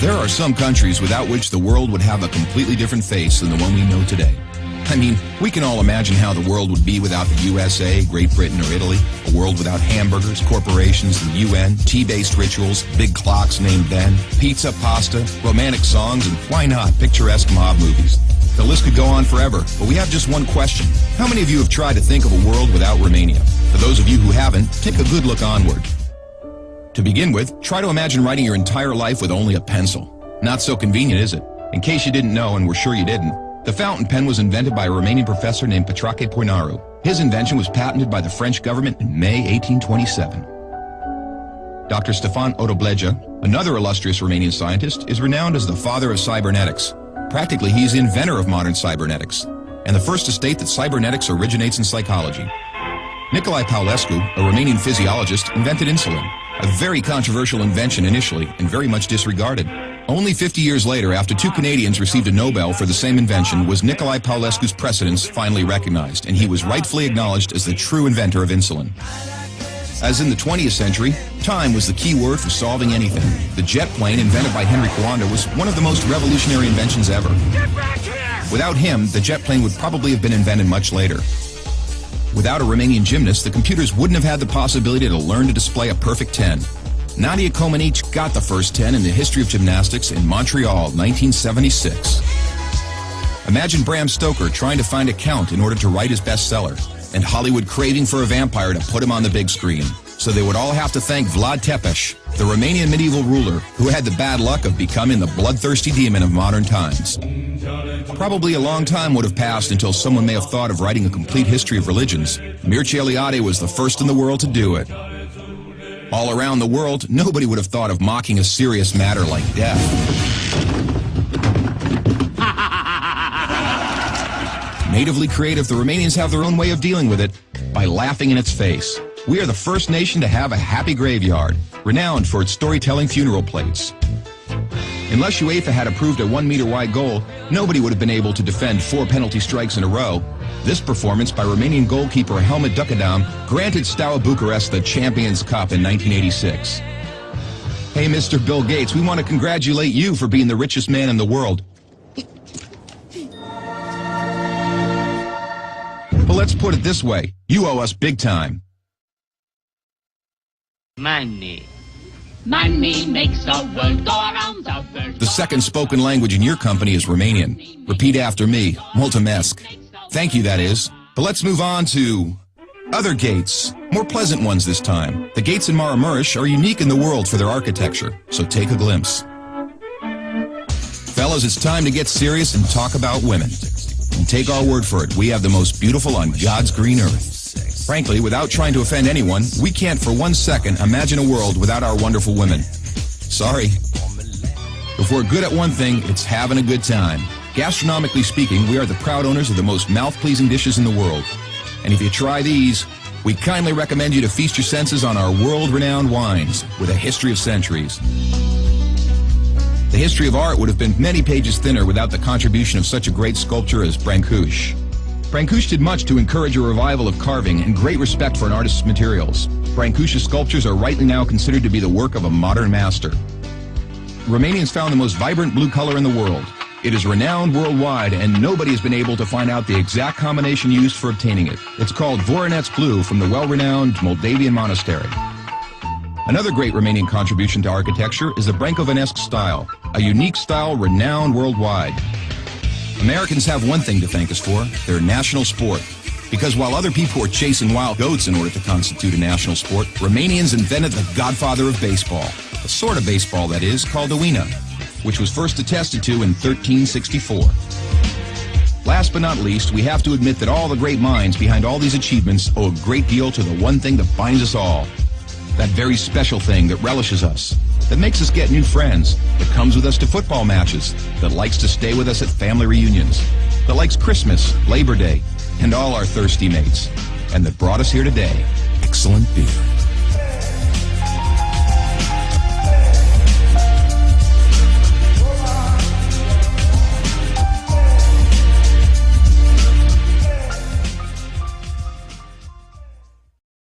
There are some countries without which the world would have a completely different face than the one we know today. I mean, we can all imagine how the world would be without the USA, Great Britain, or Italy. A world without hamburgers, corporations, the UN, tea-based rituals, big clocks named Ben, pizza, pasta, romantic songs, and why not, picturesque mob movies. The list could go on forever, but we have just one question. How many of you have tried to think of a world without Romania? For those of you who haven't, take a good look onward. To begin with, try to imagine writing your entire life with only a pencil. Not so convenient, is it? In case you didn't know, and we're sure you didn't, the fountain pen was invented by a Romanian professor named Petrache Poinaru. His invention was patented by the French government in May 1827. Dr. Stefan Odobleja, another illustrious Romanian scientist, is renowned as the father of cybernetics. Practically, he's the inventor of modern cybernetics, and the first to state that cybernetics originates in psychology. Nicolae Paulescu, a Romanian physiologist, invented insulin, a very controversial invention initially and very much disregarded. Only 50 years later, after two Canadians received a Nobel for the same invention, was Nicolae Paulescu's precedence finally recognized, and he was rightfully acknowledged as the true inventor of insulin. As in the 20th century, time was the key word for solving anything. The jet plane, invented by Henry Coanda, was one of the most revolutionary inventions ever. Without him, the jet plane would probably have been invented much later. Without a Romanian gymnast, the computers wouldn't have had the possibility to learn to display a perfect 10. Nadia Comaneci got the first 10 in the history of gymnastics in Montreal, 1976. Imagine Bram Stoker trying to find a count in order to write his bestseller, and Hollywood craving for a vampire to put him on the big screen. So they would all have to thank Vlad Tepes, the Romanian medieval ruler who had the bad luck of becoming the bloodthirsty demon of modern times. Probably a long time would have passed until someone may have thought of writing a complete history of religions. Mircea Eliade was the first in the world to do it. All around the world, nobody would have thought of mocking a serious matter like death. Natively creative, the Romanians have their own way of dealing with it, by laughing in its face. We are the first nation to have a happy graveyard, renowned for its storytelling funeral plates. Unless UEFA had approved a 1-meter-wide goal, nobody would have been able to defend 4 penalty strikes in a row. This performance by Romanian goalkeeper Helmut Ducadam granted Steaua Bucharest the Champions Cup in 1986. Hey, Mr. Bill Gates, we want to congratulate you for being the richest man in the world. But let's put it this way, you owe us big time. Money. Money makes the world go around, the world. The second spoken language in your company is Romanian. Repeat after me, mulțumesc. Thank you, that is. But let's move on to other gates, more pleasant ones this time. The gates in Maramureș are unique in the world for their architecture, so take a glimpse. Fellas, it's time to get serious and talk about women. And take our word for it, we have the most beautiful on God's green earth. Frankly, without trying to offend anyone, we can't for 1 second imagine a world without our wonderful women. Sorry. If we're good at one thing, it's having a good time. Gastronomically speaking, we are the proud owners of the most mouth-pleasing dishes in the world. And if you try these, we kindly recommend you to feast your senses on our world-renowned wines with a history of centuries. The history of art would have been many pages thinner without the contribution of such a great sculptor as Brancusi. Brancusi did much to encourage a revival of carving and great respect for an artist's materials. Brancusi's sculptures are rightly now considered to be the work of a modern master. Romanians found the most vibrant blue color in the world. It is renowned worldwide, and nobody has been able to find out the exact combination used for obtaining it. It's called Voronezh Blue from the well-renowned Moldavian monastery. Another great Romanian contribution to architecture is the Brâncovenesque style, a unique style renowned worldwide. Americans have one thing to thank us for, their national sport. Because while other people were chasing wild goats in order to constitute a national sport, Romanians invented the godfather of baseball, a sort of baseball that is, called the Uina, which was first attested to in 1364. Last but not least, we have to admit that all the great minds behind all these achievements owe a great deal to the one thing that binds us all. That very special thing that relishes us, that makes us get new friends, that comes with us to football matches, that likes to stay with us at family reunions, that likes Christmas, Labor Day, and all our thirsty mates, and that brought us here today, excellent beer.